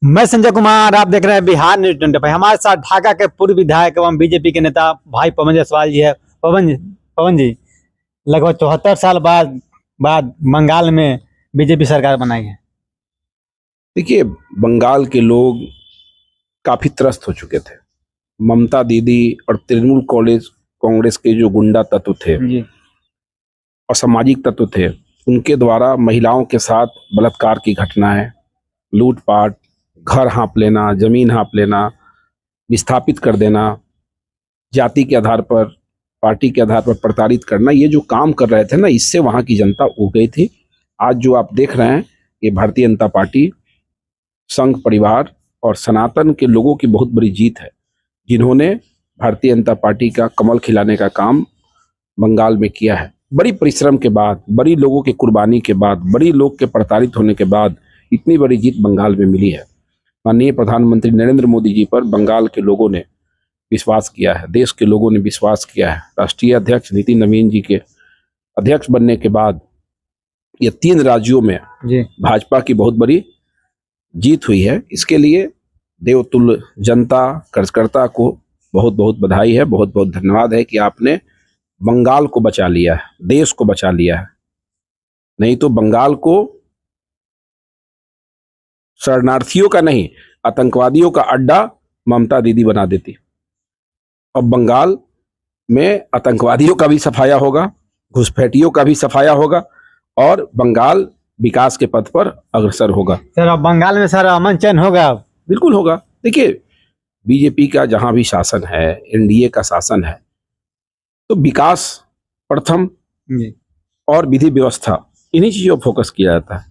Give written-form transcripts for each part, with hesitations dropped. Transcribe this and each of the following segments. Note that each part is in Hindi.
मैं संजय कुमार, आप देख रहे हैं बिहार न्यूज 25। हमारे साथ ढाका के पूर्व विधायक एवं बीजेपी के नेता भाई पवन जायसवाल जी है। पवन जी, लगभग 74 साल बाद बंगाल में बीजेपी सरकार बनाई है। देखिए, बंगाल के लोग काफी त्रस्त हो चुके थे। ममता दीदी और तृणमूल कांग्रेस के जो गुंडा तत्व थे, असामाजिक तत्व थे, उनके द्वारा महिलाओं के साथ बलात्कार की घटनाएं, लूटपाट, घर हाँप लेना, जमीन हाँप लेना, विस्थापित कर देना, जाति के आधार पर, पार्टी के आधार पर प्रताड़ित करना, ये जो काम कर रहे थे ना, इससे वहां की जनता उग गई थी। आज जो आप देख रहे हैं, ये भारतीय जनता पार्टी, संघ परिवार और सनातन के लोगों की बहुत बड़ी जीत है, जिन्होंने भारतीय जनता पार्टी का कमल खिलाने का काम बंगाल में किया है। बड़ी परिश्रम के बाद, बड़ी लोगों की कुर्बानी के बाद, बड़ी लोग के प्रताड़ित होने के बाद इतनी बड़ी जीत बंगाल में मिली है। माननीय प्रधानमंत्री नरेंद्र मोदी जी पर बंगाल के लोगों ने विश्वास किया है, देश के लोगों ने विश्वास किया है। राष्ट्रीय अध्यक्ष नितिन नवीन जी के अध्यक्ष बनने के बाद ये 3 राज्यों में भाजपा की बहुत बड़ी जीत हुई है। इसके लिए देवतुल्य जनता, कार्यकर्ता को बहुत बहुत बधाई है, बहुत बहुत धन्यवाद है कि आपने बंगाल को बचा लिया है, देश को बचा लिया है। नहीं तो बंगाल को शरणार्थियों का नहीं, आतंकवादियों का अड्डा ममता दीदी बना देती। अब बंगाल में आतंकवादियों का भी सफाया होगा, घुसपैठियों का भी सफाया होगा और बंगाल विकास के पथ पर अग्रसर होगा। सर, अब बंगाल में सर अमन चैन होगा? बिल्कुल होगा। देखिए, बीजेपी का जहां भी शासन है, एनडीए का शासन है, तो विकास प्रथम और विधि व्यवस्था, इन्हीं चीजों पर फोकस किया जाता है।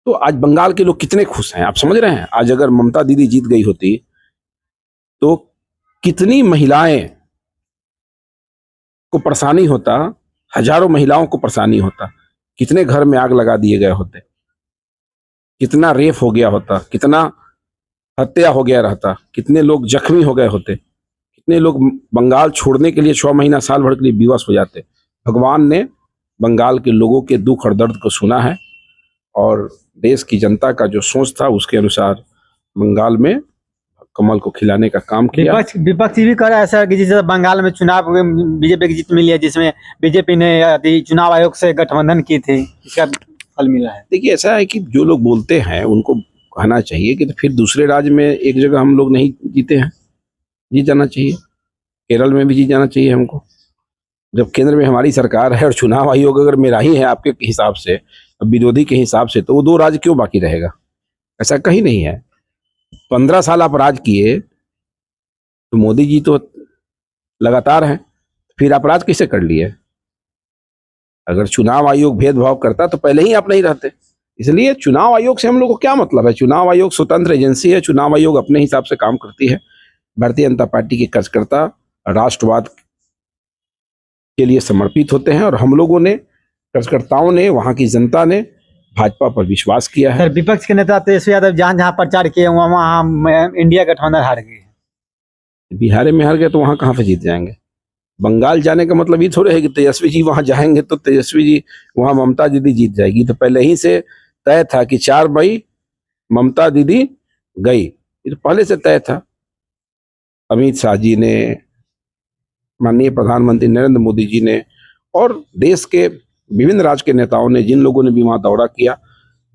तो आज बंगाल के लोग कितने खुश हैं, आप समझ रहे हैं। आज अगर ममता दीदी जीत गई होती तो कितनी महिलाएं को परेशानी होता, हजारों महिलाओं को परेशानी होता, कितने घर में आग लगा दिए गए होते, कितना रेप हो गया होता, कितना हत्या हो गया रहता, कितने लोग जख्मी हो गए होते, कितने लोग बंगाल छोड़ने के लिए 6 महीना साल भर के लिए विवश हो जाते। भगवान ने बंगाल के लोगों के दुख और दर्द को सुना है और देश की जनता का जो सोच था उसके अनुसार बंगाल में कमल को खिलाने का काम किया। विपक्ष भी कर रहा है सर कि जिस बंगाल में चुनाव बीजेपी की जीत मिली है, जिसमें बीजेपी ने चुनाव आयोग से गठबंधन की थी, इसका फल मिला है। देखिए, ऐसा है कि जो लोग बोलते हैं उनको कहना चाहिए कि तो फिर दूसरे राज्य में एक जगह हम लोग नहीं जीते हैं, जीत जाना चाहिए। केरल में भी जीत जाना चाहिए हमको। जब केंद्र में हमारी सरकार है और चुनाव आयोग अगर मेरा ही है आपके हिसाब से, विरोधी के हिसाब से, तो वो 2 राज्य क्यों बाकी रहेगा? ऐसा कहीं नहीं है। 15 साल आप राज किए तो मोदी जी तो लगातार हैं, फिर आप राज कैसे कर लिए? अगर चुनाव आयोग भेदभाव करता तो पहले ही आप नहीं रहते। इसलिए चुनाव आयोग से हम लोग को क्या मतलब है? चुनाव आयोग स्वतंत्र एजेंसी है, चुनाव आयोग अपने हिसाब से काम करती है। भारतीय जनता पार्टी के कार्यकर्ता राष्ट्रवाद के लिए समर्पित होते हैं और हम लोगों ने, कार्यकर्ताओं ने, वहां की जनता ने भाजपा पर विश्वास किया है। सर, विपक्ष के नेता तेजस्वी यादव जहां प्रचार किए वहां इंडिया गठबंधन हार गई। बिहार में हार गए तो वहां कहां पे जीत जाएंगे? बंगाल जाने का मतलब ये थोड़े है कि तेजस्वी जी वहां जाएंगे तो तेजस्वी जी वहां ममता दीदी जीत जाएगी। तो पहले ही से तय था कि 4 मई ममता दीदी गई, ये तो पहले से तय था। अमित शाह जी ने, माननीय प्रधानमंत्री नरेंद्र मोदी जी ने और देश के विभिन्न राज्य के नेताओं ने, जिन लोगों ने भी वहां दौरा किया,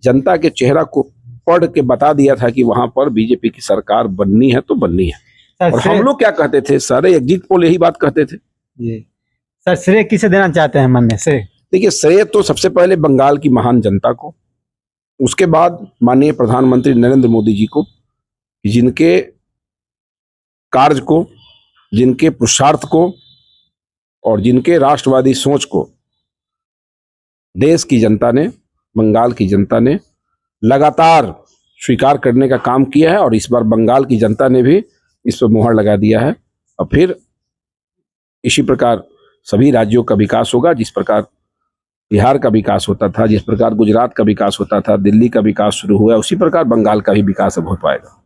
जनता के चेहरा को पढ़ के बता दिया था कि वहां पर बीजेपी की सरकार बननी है तो बननी है। और हम लोग क्या कहते थे, सारे एग्जिट पोल यही बात कहते थे। सर, श्रेय किसे देना चाहते हैं मन में से? देखिए, श्रेय तो सबसे पहले बंगाल की महान जनता को, उसके बाद माननीय प्रधानमंत्री नरेंद्र मोदी जी को, जिनके कार्य को, जिनके पुरुषार्थ को और जिनके राष्ट्रवादी सोच को देश की जनता ने, बंगाल की जनता ने लगातार स्वीकार करने का काम किया है। और इस बार बंगाल की जनता ने भी इस पर मुहर लगा दिया है। और फिर इसी प्रकार सभी राज्यों का विकास होगा। जिस प्रकार बिहार का विकास होता था, जिस प्रकार गुजरात का विकास होता था, दिल्ली का विकास शुरू हुआ, उसी प्रकार बंगाल का भी विकास अब हो पाएगा।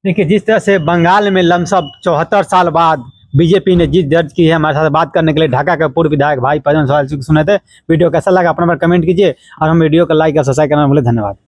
देखिए, जिस तरह से बंगाल में लमसम 74 साल बाद बीजेपी ने जीत दर्ज की है, हमारे साथ बात करने के लिए ढाका के पूर्व विधायक भाई पवन जायसवाल जी को सुने थे। वीडियो कैसा लगा अपने पर कमेंट कीजिए और हम वीडियो को लाइक और सब्सक्राइब करना भूलें। धन्यवाद।